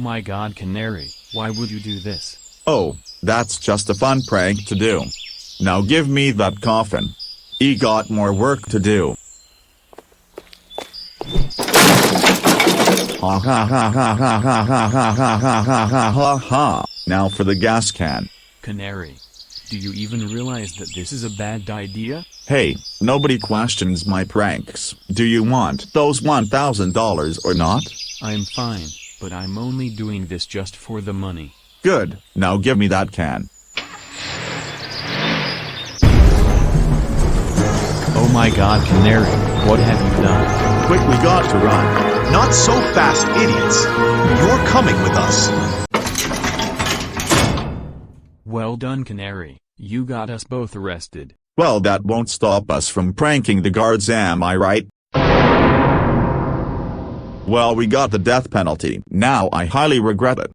my god, Canary, why would you do this? Oh, that's just a fun prank to do. Now give me that coffin. He got more work to do. Ha ha ha ha ha ha ha ha ha ha ha ha ha ha. Now for the gas can. Canary, do you even realize that this is a bad idea? Hey, nobody questions my pranks. Do you want those $1,000 or not? I'm fine, but I'm only doing this just for the money. Good, now give me that can. Oh my god, Canary, what have you done? Quick, we got to run. Not so fast, idiots. You're coming with us. Well done, Canary, you got us both arrested. Well, that won't stop us from pranking the guards, am I right? Well, we got the death penalty. Now I highly regret it.